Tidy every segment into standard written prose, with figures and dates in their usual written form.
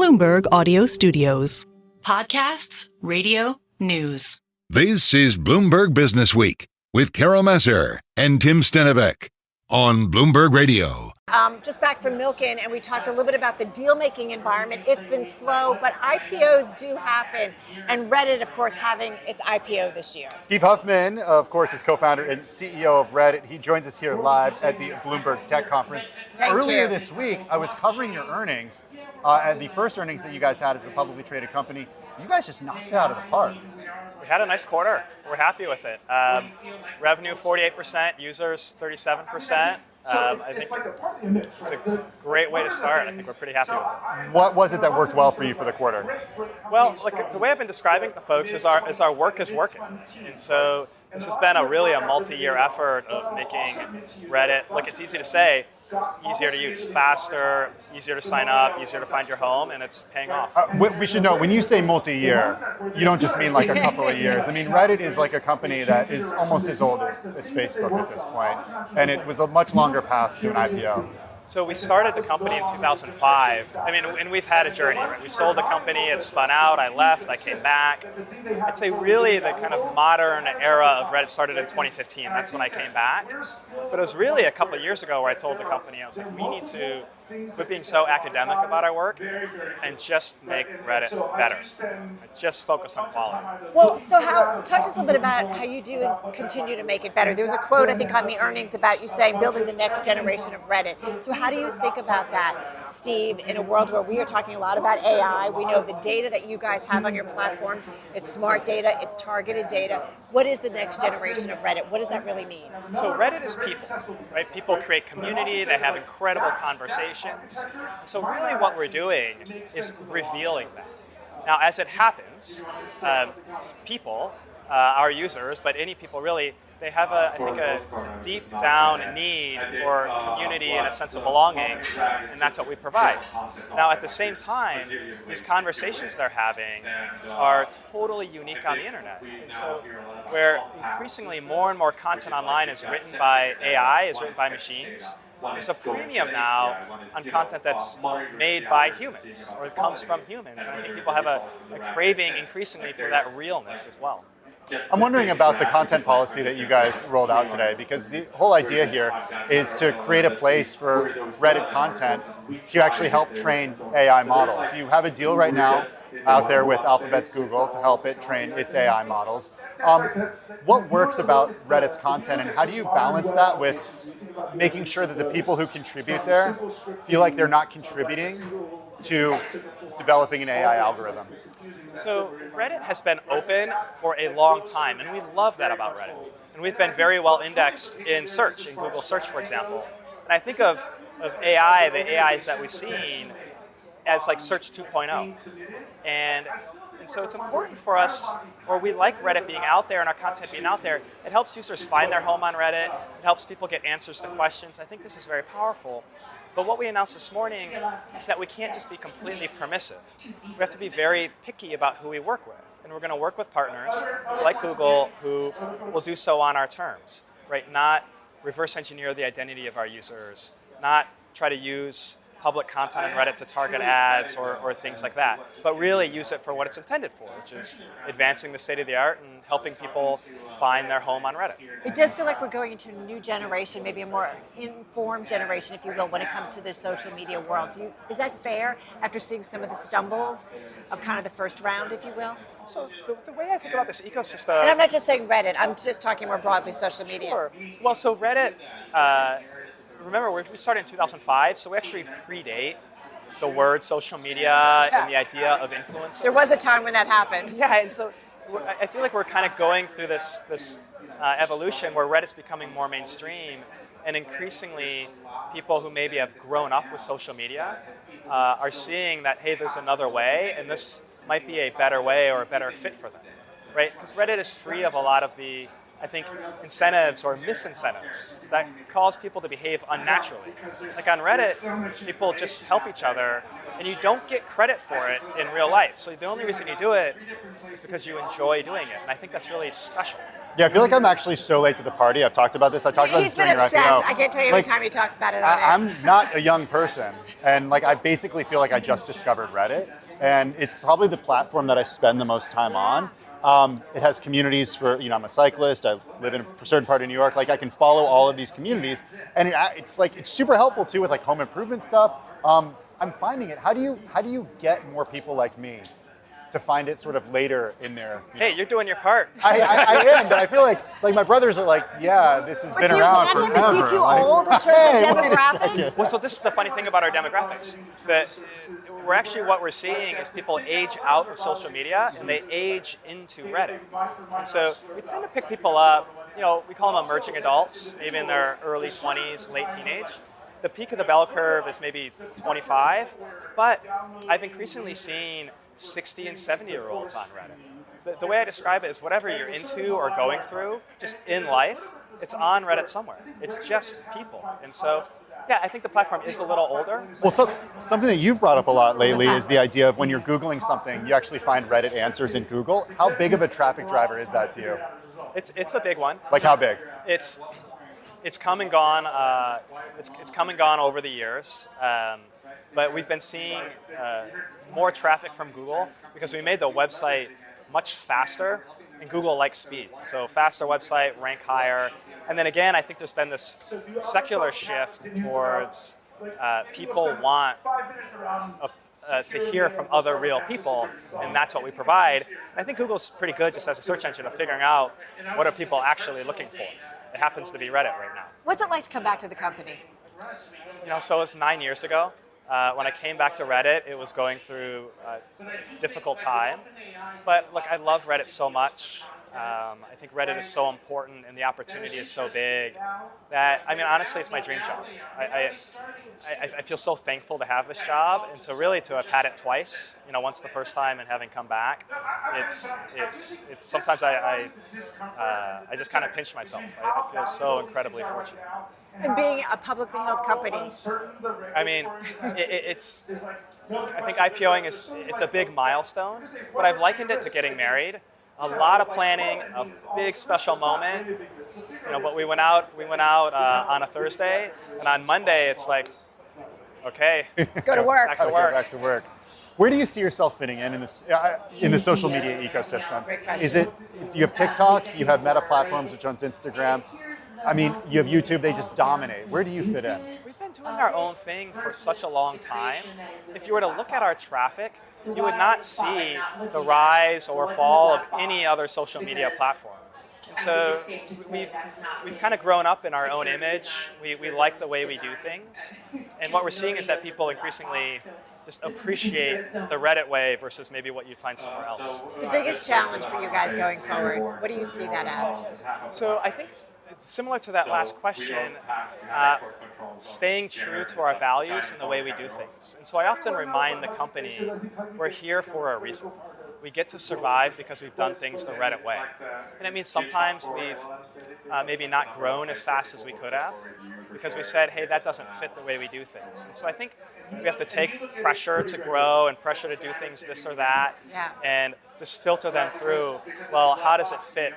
Bloomberg Audio Studios. Podcasts, radio, news. This is Bloomberg Businessweek with Massar and Tim Stenovec on Bloomberg Radio. Just back from Milken, and we talked a little bit about the deal-making environment. It's been slow, but IPOs do happen, and Reddit, of course, having its IPO this year. Steve Huffman, of course, is co-founder and CEO of Reddit. He joins us here live at the Bloomberg Tech Conference. Earlier this week, I was covering your earnings, and the first earnings that you guys had as a publicly traded company. You guys just knocked it out of the park. We had a nice quarter. We're happy with it. Revenue 48%, users 37%. I think it's a great way to start. I think we're pretty happy with it. What was it that worked well for you for the quarter? Well, the way I've been describing it to folks is our work is working. And so this has been really a multi-year effort of making Reddit, it's easy to say, easier to use, faster, easier to sign up, easier to find your home, and it's paying off. We should know, when you say multi-year, you don't just mean like a couple of years. I mean, Reddit is like a company that is almost as old as Facebook at this point, and it was a much longer path to an IPO. So we started the company in 2005. And we've had a journey. Right? We sold the company, it spun out, I left, I came back. I'd say really the kind of modern era of Reddit started in 2015. That's when I came back. But it was really a couple of years ago where I told the company, I was like, we need to quit being so academic about our work and just make Reddit better. Just focus on quality. Well, so talk to us a little bit about how you do and continue to make it better. There was a quote, I think, on the earnings about you saying building the next generation of Reddit. So how do you think about that, Steve, in a world where we are talking a lot about AI? We know the data that you guys have on your platforms, it's smart data, it's targeted data. What is the next generation of Reddit? What does that really mean? So Reddit is people, right? People create community, they have incredible conversations. So really what we're doing is revealing that. Now, as it happens, people, our users, but any people really, they have a deep down need for community and a sense of belonging, and that's what we provide. Now, at the same time, these conversations they're having are totally unique on the internet. And so where increasingly more and more content online is written by AI, is written by machines, there's a premium now on content that's made by humans or comes from humans. And I think people have a craving increasingly for that realness as well. I'm wondering about the content policy that you guys rolled out today, because the whole idea here is to create a place for Reddit content to actually help train AI models. You have a deal right now out there with Alphabet's Google to help it train its AI models. What works about Reddit's content, and how do you balance that with making sure that the people who contribute there feel like they're not contributing to developing an AI algorithm? So Reddit has been open for a long time, and we love that about Reddit. And we've been very well indexed in search, in Google search, for example. And I think of AI, the AIs that we've seen, as like Search 2.0. And so it's important for us, or we like Reddit being out there and our content being out there. It helps users find their home on Reddit. It helps people get answers to questions. I think this is very powerful. But what we announced this morning is that we can't just be completely permissive. We have to be very picky about who we work with. And we're going to work with partners like Google who will do so on our terms, right? Not reverse engineer the identity of our users, not try to use public content on Reddit to target ads or things like that, but really use it for what it's intended for, which is advancing the state of the art and helping people find their home on Reddit. It does feel like we're going into a new generation, maybe a more informed generation, if you will, when it comes to the social media world. Is that fair after seeing some of the stumbles of kind of the first round, if you will? So the way I think about this ecosystem... And I'm not just saying Reddit, I'm just talking more broadly social media. Sure. Well, so Reddit... remember, we started in 2005, so we actually predate the word social media and the idea of influence. There was a time when that happened. Yeah, and so I feel like we're kind of going through this evolution where Reddit's becoming more mainstream, and increasingly people who maybe have grown up with social media are seeing that, hey, there's another way, and this might be a better way or a better fit for them, right? Because Reddit is free of a lot of the I think, incentives or misincentives that cause people to behave unnaturally. Like on Reddit, people just help each other, and you don't get credit for it in real life. So the only reason you do it is because you enjoy doing it, and I think that's really special. Yeah, I feel like I'm actually so late to the party. I've talked about this. I talked about this He's been during your obsessed. IPO. I can't tell you every time he talks about it on air. I'm not a young person, and like I basically feel like I just discovered Reddit, and it's probably the platform that I spend the most time on. It has communities for, I'm a cyclist, I live in a certain part of New York, like I can follow all of these communities, and it's super helpful too with like home improvement stuff. I'm finding it. How do you get more people like me to find it sort of later in their... Hey, you're doing your part. I am, but I feel like my brothers are like, yeah, this has been around forever. But do you want him? Is he too old in terms of demographics? Well, so this is the funny thing about our demographics. That what we're seeing is people age out of social media and they age into Reddit. And so we tend to pick people up, we call them emerging adults, maybe in their early 20s, late teenage. The peak of the bell curve is maybe 25, but I've increasingly seen 60 and 70-year-olds on Reddit. The way I describe it is whatever you're into or going through, just in life, it's on Reddit somewhere. It's just people. And so, yeah, I think the platform is a little older. Well, something that you've brought up a lot lately is the idea of when you're Googling something, you actually find Reddit answers in Google. How big of a traffic driver is that to you? It's a big one. Like how big? It's come and gone. It's come and gone over the years. But we've been seeing more traffic from Google because we made the website much faster, and Google likes speed. So faster website, rank higher. And then again, I think there's been this secular shift towards people want to hear from other real people, and that's what we provide. And I think Google's pretty good just as a search engine of figuring out what are people actually looking for. It happens to be Reddit right now. What's it like to come back to the company? So it was 9 years ago. When I came back to Reddit, it was going through a difficult time. But look, I love Reddit so much. I think Reddit is so important and the opportunity is so big that, honestly, it's my dream job. I feel so thankful to have this job and to have had it twice, once the first time and having come back. It's sometimes I just kind of pinch myself. I feel so incredibly fortunate. And being a publicly held company. I think IPOing it's a big milestone, but I've likened it to getting married. A lot of planning, a big special moment. But we went out on a Thursday, and on Monday it's like, okay, go to work. Back to work. Where do you see yourself fitting in the social media ecosystem? Is it you have TikTok, you have Meta platforms, which owns Instagram. You have YouTube. They just dominate. Where do you fit in? We've been doing our own thing for such a long time. If you were to look at our traffic, you would not see the rise or fall of any other social media platform. And so we've kind of grown up in our own image. We like the way we do things. And what we're seeing is that people increasingly just appreciate the Reddit way versus maybe what you'd find somewhere else. The biggest challenge for you guys going forward, what do you see that as? So I think it's similar to that last question, staying true to our values and the way we do things. And so I often remind the company, we're here for a reason. We get to survive because we've done things the Reddit way. And it means sometimes we've maybe not grown as fast as we could have because we said, hey, that doesn't fit the way we do things. And so I think we have to take pressure to grow and pressure to do things this or that, and just filter them through, well, how does it fit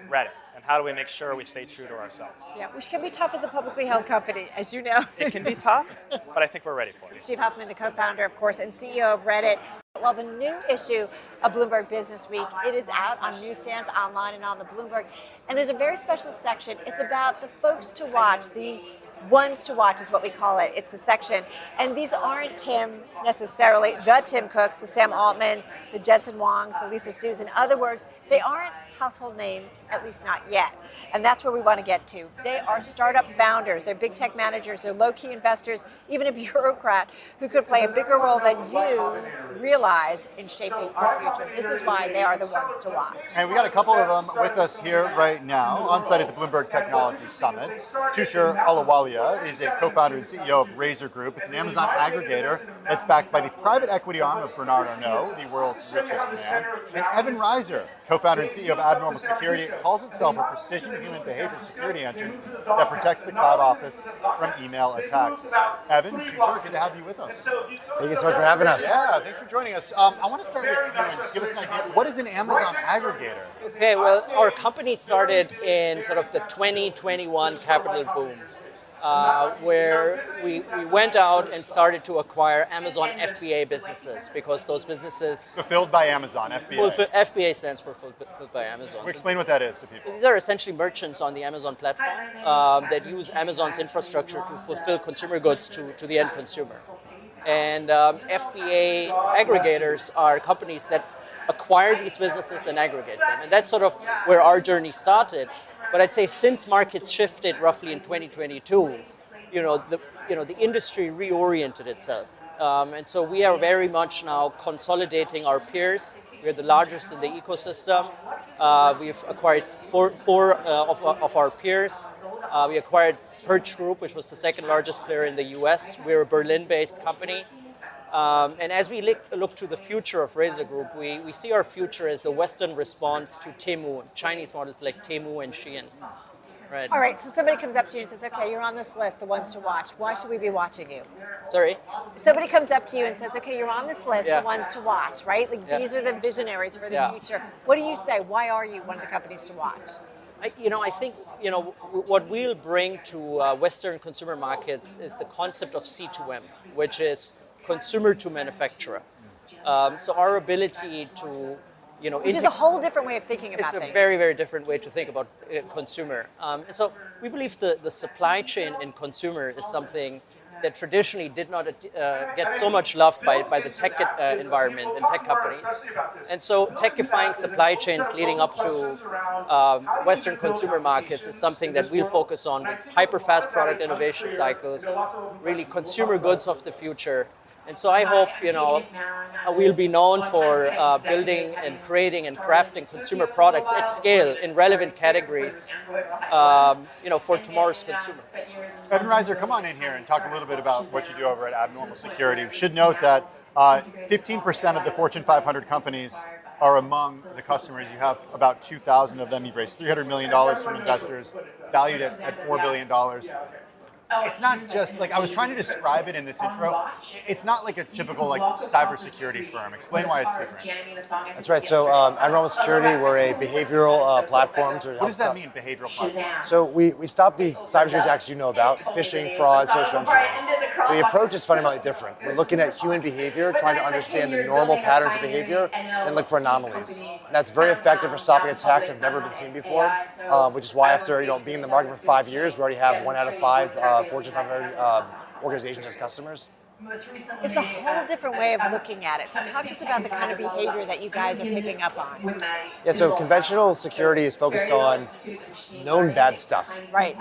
Reddit? And how do we make sure we stay true to ourselves? Yeah, which can be tough as a publicly held company, as you know. It can be tough, but I think we're ready for it. Steve Huffman, the co-founder, of course, and CEO of Reddit. Well, the new issue of Bloomberg Businessweek, it is out on newsstands, online, and on the Bloomberg. And there's a very special section. It's about the folks to watch, the ones to watch is what we call it. It's the section. And these aren't necessarily the Tim Cooks, the Sam Altmans, the Jensen Wongs, the Lisa Sues. In other words, they aren't household names, at least not yet. And that's where we want to get to. They are startup founders, they're big tech managers, they're low-key investors, even a bureaucrat who could play a bigger role than you realize in shaping our future. This is why they are the ones to watch. And we got a couple of them with us here right now, on site at the Bloomberg Technology Summit. Tushar Ahluwalia is a co-founder and CEO of Reiser Group. It's an Amazon aggregator that's backed by the private equity arm of Bernard Arnault, the world's richest man. And Reiser, co-founder and CEO of abnormal security. It calls itself a precision human behavior security engine that protects the cloud office from email attacks. Evan, Tushar, good to have you with us. Thank you so much for having us. Yeah, thanks for joining us. I want to start with you and just give us an idea. What is an Amazon aggregator? Okay, well, our company started in sort of the 2021 capital boom, where we went out and started to acquire Amazon FBA businesses because those businesses... Fulfilled by Amazon, FBA. FBA stands for Fulfilled by Amazon. Explain what that is to people. These are essentially merchants on the Amazon platform that use Amazon's infrastructure to fulfill consumer goods to the end consumer. And FBA aggregators are companies that acquire these businesses and aggregate them. And that's sort of where our journey started. But I'd say since markets shifted roughly in 2022, the industry reoriented itself. And so we are very much now consolidating our peers. We're the largest in the ecosystem. We've acquired four of our peers. We acquired Perch Group, which was the second largest player in the US. We're a Berlin-based company. And as we look to the future of Reiser Group, we see our future as the Western response to Temu, Chinese models like Temu and Shein. Right. All right, so somebody comes up to you and says, okay, you're on this list, the ones to watch. Why should we be watching you? Sorry? Somebody comes up to you and says, okay, you're on this list, the ones to watch, right? Like these are the visionaries for the future. What do you say? Why are you one of the companies to watch? I think what we'll bring to Western consumer markets is the concept of C2M, which is consumer to manufacturer. So our ability to, which is a whole different way of thinking about things. It's a very, very different way to think about consumer. And so we believe the supply chain in consumer is something that traditionally did not get so much love by the tech environment and tech companies. And so techifying supply chains leading up to Western consumer markets is something that we'll focus on with hyper-fast product innovation cycles, really consumer goods of the future. And so I hope, we'll be known for building and creating and crafting consumer products at scale in relevant categories, for tomorrow's consumer. Evan Reiser, come on in here and talk a little bit about what you do over at Abnormal Security. We should note that 15% of the Fortune 500 companies are among the customers. You have about 2,000 of them. You've raised $300 million from investors, valued at $4 billion. It's not just like, I was trying to describe it in this intro. It's not like a typical cybersecurity firm. Explain why it's different. That's right. So Abnormal Security, we're a behavioral platform to help. What does that mean, behavioral platform? So we stop the cybersecurity attacks you know about, phishing, fraud, social engineering. The approach is fundamentally different. We're looking at human behavior, trying to understand the normal patterns of behavior, and look for anomalies. And that's very effective for stopping attacks that have never been seen before, which is why after being in the market for 5 years, we already have 1 out of 5 Fortune 500 organizations as customers. It's a whole different way of looking at it. So talk to us about the kind of behavior that you guys are picking up on. Yeah, so conventional security is focused on known bad stuff. Right.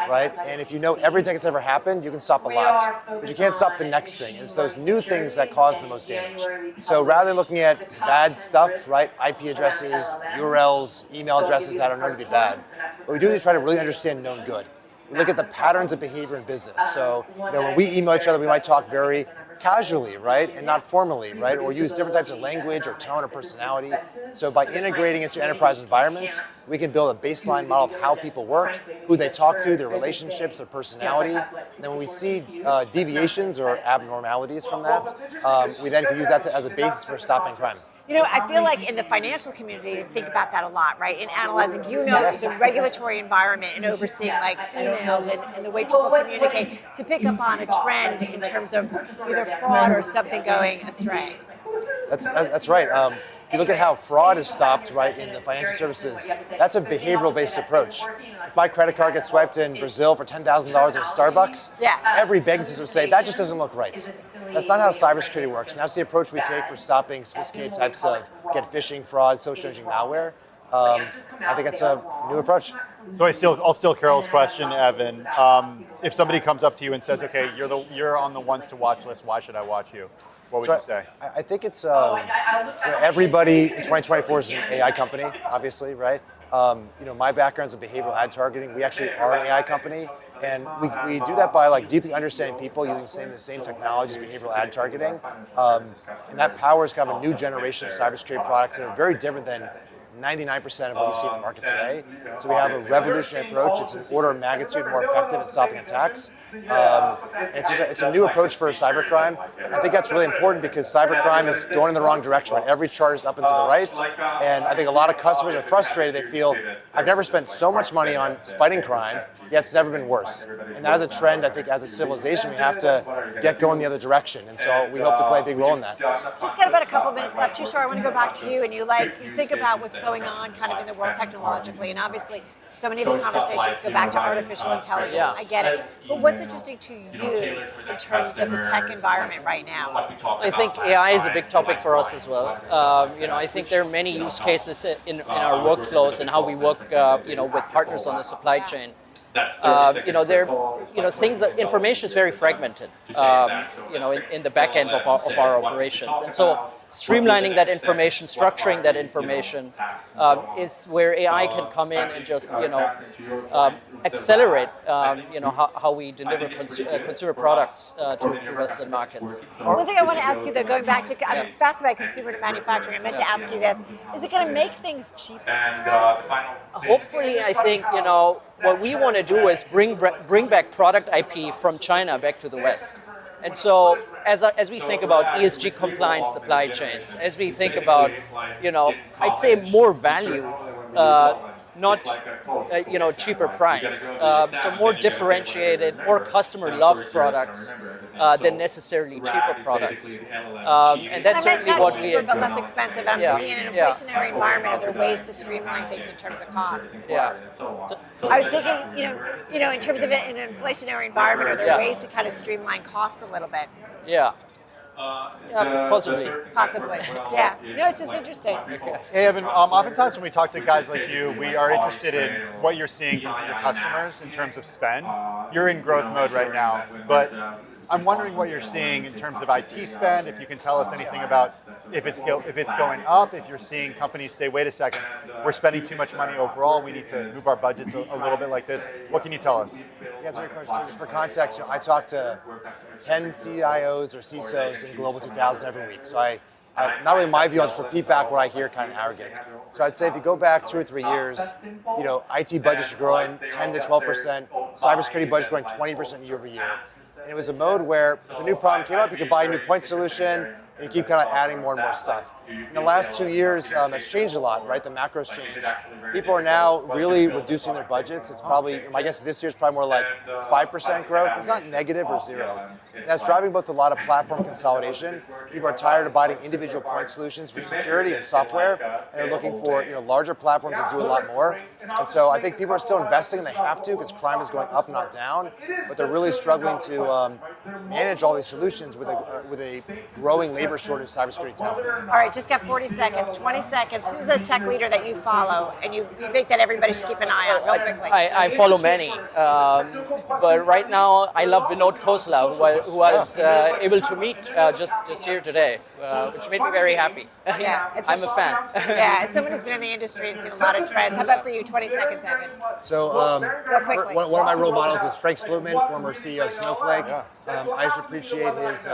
And if you know every attack that's ever happened, you can stop a lot. But you can't stop the next thing. And it's those new things that cause the most damage. So rather than looking at bad stuff, IP addresses, URLs, email addresses that are known to be bad, what we do is try to really understand known good. We look at the patterns of behavior in business. So when we email each other, we might talk very casually, and not formally, or use different types of language or tone or personality. So by integrating into enterprise environments, we can build a baseline model of how people work, who they talk to, their relationships, their personality. And then when we see deviations or abnormalities from that, we then can use that as a basis for stopping crime. I feel like in the financial community, they think about that a lot, in analyzing, the regulatory environment and overseeing emails and the way people communicate to pick up on a trend in terms of either fraud or something going astray. That's right. If you look at how fraud is stopped, in the financial services, that's a behavioral-based approach. If my credit card gets swiped in Brazil for $10,000 at a Starbucks, every banking system would say, that just doesn't look right. That's not how cybersecurity works. And that's the approach we take for stopping sophisticated types of phishing, fraud, social engineering malware. I think that's a new approach. So I'll steal Carol's question, Evan. If somebody comes up to you and says, okay, you're on the ones to watch list, why should I watch you? What would you say? I think it's everybody in 2024 is an AI company, obviously, my background's in behavioral ad targeting. We actually are an AI company, and we do that by deeply understanding people using the same technologies, behavioral ad targeting, and that powers kind of a new generation of cybersecurity products that are very different than 99% of what we see in the market today. So we have a revolutionary approach. It's an order of magnitude more effective at stopping attacks. It's a new approach for cybercrime. I think that's really important because cybercrime is going in the wrong direction when every chart is up and to the right. And I think a lot of customers are frustrated. They feel, I've never spent so much money on fighting crime, yet it's never been worse. And that is a trend, I think, as a civilization, we have to get going the other direction. And so we hope to play a big role in that. Just got about a couple minutes left. Tushar, I want to go back to you, and you think about what's going on kind of in the world technologically, and obviously so many of the conversations go back to artificial intelligence. Yeah. I get it. But what's interesting to you in terms of the tech environment right now? I think AI is a big topic for us as well. I think there are many use cases in our workflows and how we work, with partners on the supply chain. Things that information is very fragmented, in the back end of our operations. And so streamlining that information, structuring that information is where AI can come in and just, accelerate, how we deliver consumer products to Western markets. One thing I want to ask you, though, going back to, I'm fascinated by consumer to manufacturing. I meant to ask you this. Is it going to make things cheaper for us? Hopefully, I think, what we want to do is bring back product IP from China back to the West. And so as we think about ESG compliant supply chains, as we think about, I'd say more value, not cheaper price. So more differentiated, more customer loved products than necessarily cheaper products. And that's certainly what we cheaper, but less expensive. I'm thinking in an inflationary environment, are there ways to streamline things in terms of costs? Yeah. I was thinking, in terms of in an inflationary environment, are there ways to kind of streamline costs a little bit? Yeah. Possibly. Possibly. Yeah. It's just interesting. Hey, Evan, oftentimes when we talk to guys like you, we are interested in what you're seeing from your customers in terms of spend. You're in growth mode right now, but I'm wondering what you're seeing in terms of IT spend, if you can tell us anything about if it's going up, if you're seeing companies say, wait a second, we're spending too much money overall, we need to move our budgets a little bit like this. What can you tell us? Yeah, that's a great question. Just for context, I talk to 10 CIOs or CISOs in Global 2000 every week. So I not only my view, I'll just repeat back what I hear kind of in aggregate. So I'd say if you go back 2 or 3 years, IT budgets are growing 10 to 12%, cybersecurity budgets growing 20% year over year. And it was a mode where if a new problem came up, you could buy a new point solution, and you keep kind of adding more and more stuff. In the last 2 years, that's changed a lot, right? The macro's changed. People are now really reducing their budgets. It's probably, my guess this year is probably more like 5% growth. It's not negative or zero. And that's driving both a lot of platform consolidation. People are tired of buying individual point solutions for security and software, and they're looking for larger platforms that do a lot more. And so I think people are still investing, and they have to because crime is going up, not down. But they're really struggling to manage all these solutions with a growing labor shortage of cybersecurity talent. All right, just got 40 seconds, 20 seconds. Who's a tech leader that you follow and you think that everybody should keep an eye on real quickly? I follow many, but right now I love Vinod Khosla, who I was able to meet just here today, which made me very happy. Yeah, I'm a fan. Yeah, it's someone who's been in the industry and seen a lot of trends. How about for you, 20 seconds, Evan? So one of my role models is Frank Slootman, former CEO of Snowflake. I just appreciate his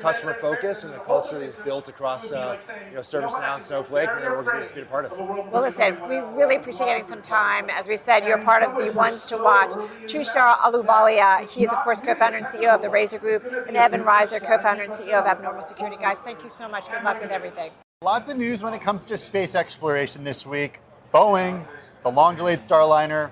customer focus and the culture that he's built across ServiceNow and Snowflake, and the organization to be a part of. Well, listen, we really appreciate getting some time. As we said, you're part of the ones to watch. Tushar Ahluwalia, he is, of course, co-founder and CEO of the Reiser Group, and Evan Reiser, co-founder and CEO of Abnormal Security. Guys, thank you so much. Good luck with everything. Lots of news when it comes to space exploration this week. Boeing, the long-delayed Starliner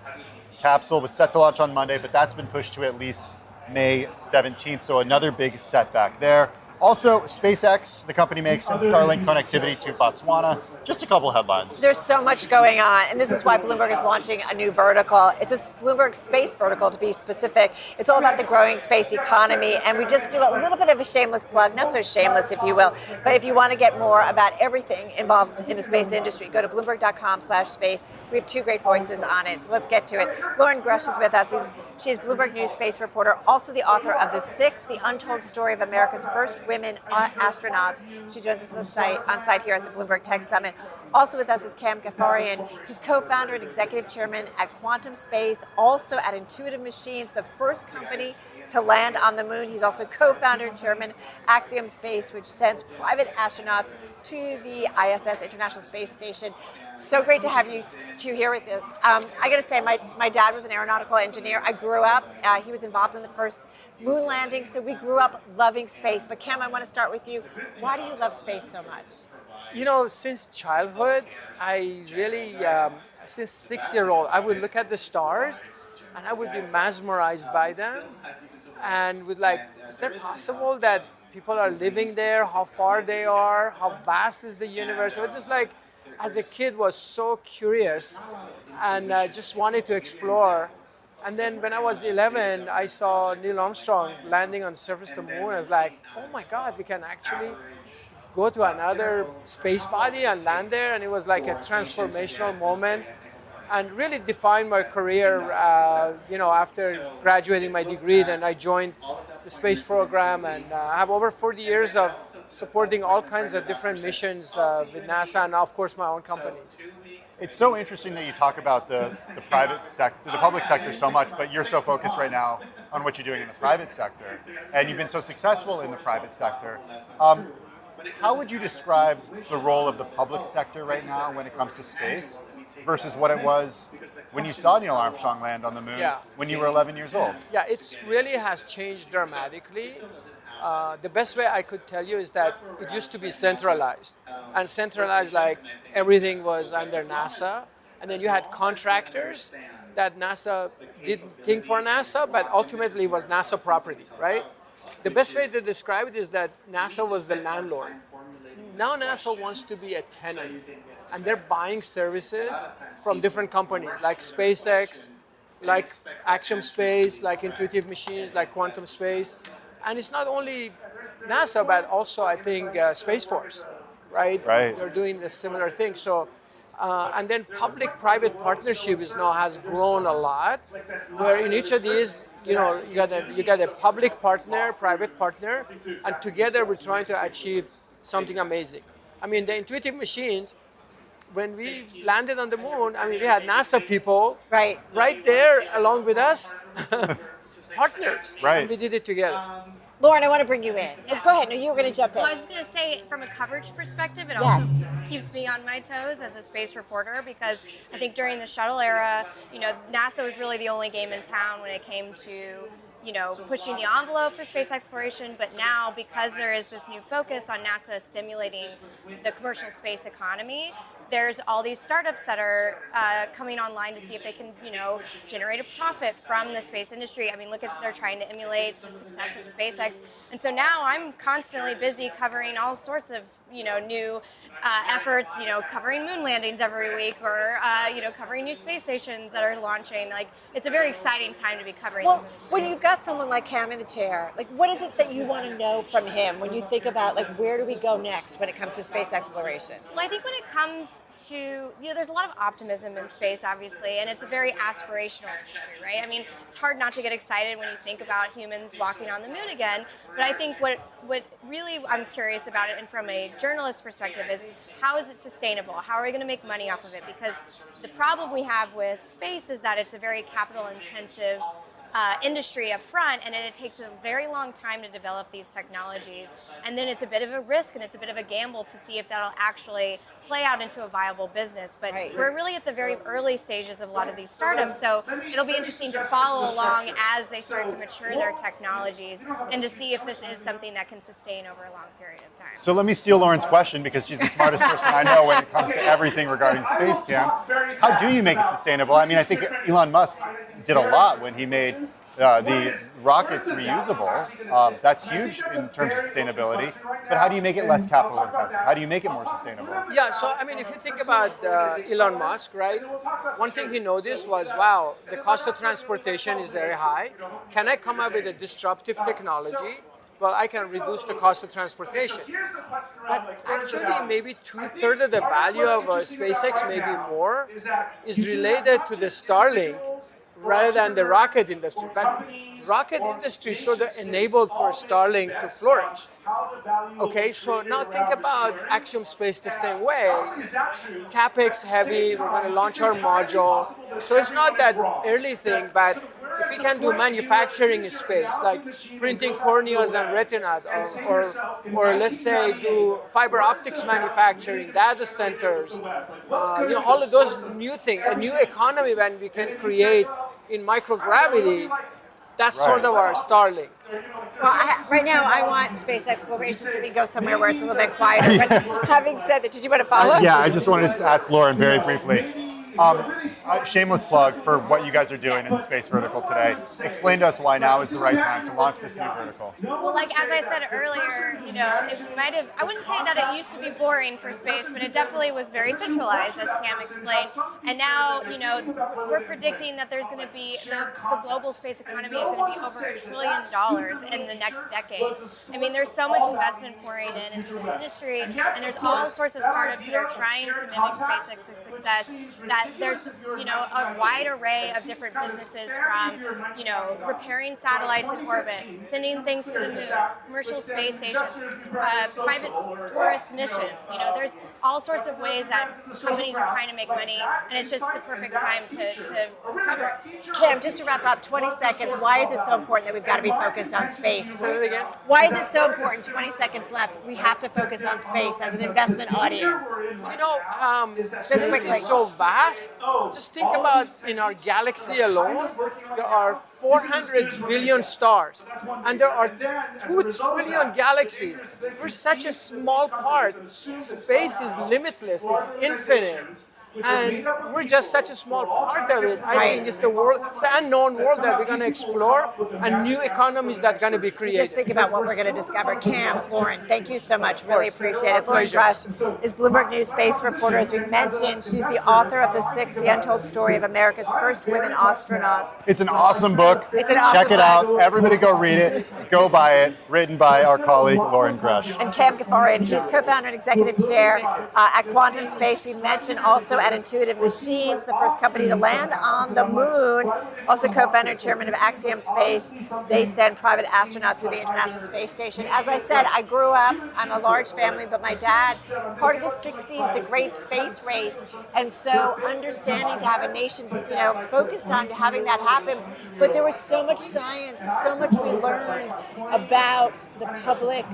capsule was set to launch on Monday, but that's been pushed to at least May 17th, so another big setback there. Also, SpaceX, the company makes Starlink connectivity to Botswana. Just a couple headlines. There's so much going on, and this is why Bloomberg is launching a new vertical. It's a Bloomberg space vertical, to be specific. It's all about the growing space economy, and we just do a little bit of a shameless plug, not so shameless, if you will, but if you want to get more about everything involved in the space industry, go to bloomberg.com/space. We have 2 great voices on it, so let's get to it. Loren Grush is with us. She's Bloomberg News space reporter, also the author of The Six, The Untold Story of America's First Women Astronauts. She joins us on site here at the Bloomberg Tech Summit. Also with us is Ghaffarian. He's co-founder and executive chairman at Quantum Space, also at Intuitive Machines, the first company to land on the moon. He's also co-founder and chairman Axiom Space, which sends private astronauts to the ISS, International Space Station. So great to have you two here with us. I got to say, my dad was an aeronautical engineer. I grew up, he was involved in the first moon landing, so we grew up loving space. But Cam, I want to start with you. Why do you love space so much? You know, since childhood, I really, since 6-year-old, I would look at the stars and I would be mesmerized by them and would like, is it possible that people are living there, how far they are, how vast is the universe? It was just like, as a kid, was so curious and just wanted to explore. And then when I was 11, I saw Neil Armstrong landing on the surface of the moon. I was like, oh my God, we can actually go to another space body and land there. And it was like a transformational moment and really defined my career, after graduating my degree. Then I joined the space program and I have over 40 years of supporting all kinds of different missions with NASA and of course my own companies. It's so interesting that you talk about the private sector, the public sector so much, but you're so focused right now on what you're doing in the private sector, and you've been so successful in the private sector. How would you describe the role of the public sector right now when it comes to space versus what it was when you saw Neil Armstrong land on the moon when you were 11 years old? Yeah, it really has changed dramatically. The best way I could tell you is that it used to be centralized. And centralized, like everything was under NASA. And then you had contractors that NASA didn't think for NASA, but ultimately was NASA property, right? The best way to describe it is that NASA was the landlord. Now NASA wants to be a tenant. And they're buying services from different companies like SpaceX, like Axiom Space, like Intuitive Machines, like Quantum Space. And it's not only NASA, but also I think Space Force, right? They're doing a similar thing. So, and then public-private partnership has grown a lot. Where in each of these, you got a public partner, private partner, and together we're trying to achieve something amazing. I mean, the Intuitive Machines. When we landed on the moon, we had NASA people right there along with us, partners. Right. And we did it together. Lauren, I want to bring you in. Go ahead. No, you were going to jump in. Well, I was just going to say, from a coverage perspective, it also keeps me on my toes as a space reporter because I think during the shuttle era, NASA was really the only game in town when it came to pushing the envelope for space exploration, but now because there is this new focus on NASA stimulating the commercial space economy, there's all these startups that are coming online to see if they can, generate a profit from the space industry. They're trying to emulate the success of SpaceX, and so now I'm constantly busy covering all sorts of, new efforts, covering moon landings every week or, covering new space stations that are launching. Like, it's a very exciting time to be covering. Well, when you've got someone like Cam in the chair, what is it that you want to know from him when you think about, where do we go next when it comes to space exploration? Well, I think when it comes to, there's a lot of optimism in space, obviously, and it's a very aspirational industry, right? It's hard not to get excited when you think about humans walking on the moon again, but I think what really I'm curious about it, and from a journalist perspective, is how is it sustainable? How are we going to make money off of it? Because the problem we have with space is that it's a very capital-intensive industry up front, and it takes a very long time to develop these technologies. And then it's a bit of a risk and it's a bit of a gamble to see if that'll actually play out into a viable business. But we're really at the very early stages of a lot of these startups, so it'll be interesting to follow along as they start to mature their technologies and to see if this is something that can sustain over a long period of time. So let me steal Lauren's question because she's the smartest person I know when it comes to everything regarding space, Cam. How do you make it sustainable? I think Elon Musk did a lot when he made the rockets reusable. That's huge in terms of sustainability. But how do you make it less capital intensive? How do you make it more sustainable? Yeah, so if you think about Elon Musk, right? One thing he noticed was, wow, the cost of transportation is very high. Can I come up with a disruptive technology? Well, I can reduce the cost of transportation. But actually, maybe 2/3 of the value of SpaceX, maybe more, is related to the Starlink rather than the rocket industry. But rocket industry is sort of enabled for Starlink to flourish. Okay, so now think about Axiom Space the same way. CapEx heavy, we're going to launch our module. So it's not that early thing, but if we can do manufacturing in space, like printing corneas and retina, or let's say do fiber optics manufacturing, data centers, all of those new things, a new economy when we can create in microgravity, that's sort of our Starlink. Well, right now I want space exploration so we can go somewhere where it's a little bit quieter. But having said that, did you want to follow? Yeah, I just wanted to ask Loren very briefly. Shameless plug for what you guys are doing in the space vertical today. Explain to us why now is the right time to launch this new vertical. Well, like as I said earlier, it might have, I wouldn't say that it used to be boring for space, but it definitely was very centralized, as Cam explained. And now, we're predicting that there's going to be, the global space economy is going to be over $1 trillion in the next decade. I mean, there's so much investment pouring into this industry, and there's all sorts of startups that are trying to mimic SpaceX's success, that there's, a wide array of different businesses from, repairing satellites in orbit, sending things to the moon, commercial space stations, private tourist missions. There's all sorts of ways that companies are trying to make money, and it's just the perfect time to cover it. Kim, just to wrap up, 20 seconds, why is it so important that we've got to be focused on space? Say it again. Why is it so important? 20 seconds left. We have to focus on space as an investment audience. Space is so vast. Just think about in our galaxy alone, there are 400 billion stars, and there are 2 trillion galaxies. We're such a small part. Space is limitless, it's infinite. And we're just such a small part of it. I think it's it's the unknown world that we're going to explore, and new economies that are going to be created. Just think about what we're going to discover. Cam, Loren, thank you so much. Really appreciate it. Loren Grush is Bloomberg News space reporter. As we mentioned, she's the author of The Untold Story of America's First Women Astronauts. It's an awesome book. It's an awesome Check it out. Everybody go read it. Go buy it. Written by our colleague, Loren Grush. And Cam Ghaffarian, he's co-founder and executive chair at Quantum Space. We mentioned also at Intuitive Machines, the first company to land on the moon. Also co-founder and chairman of Axiom Space. They send private astronauts to the International Space Station. As I said, I grew up, I'm a large family, but my dad, part of the 60s, the great space race. And so understanding to have a nation, focused on having that happen. But there was so much science, so much we learned about the public,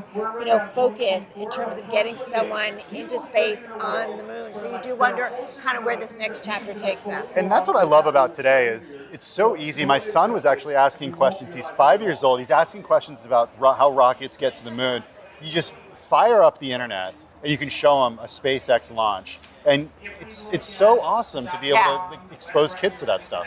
focus in terms of getting someone into space on the moon. So you do wonder kind of where this next chapter takes us. And that's what I love about today is it's so easy. My son was actually asking questions. He's 5 years old. He's asking questions about how rockets get to the moon. You just fire up the internet and you can show him a SpaceX launch. And it's so awesome to be able to expose kids to that stuff.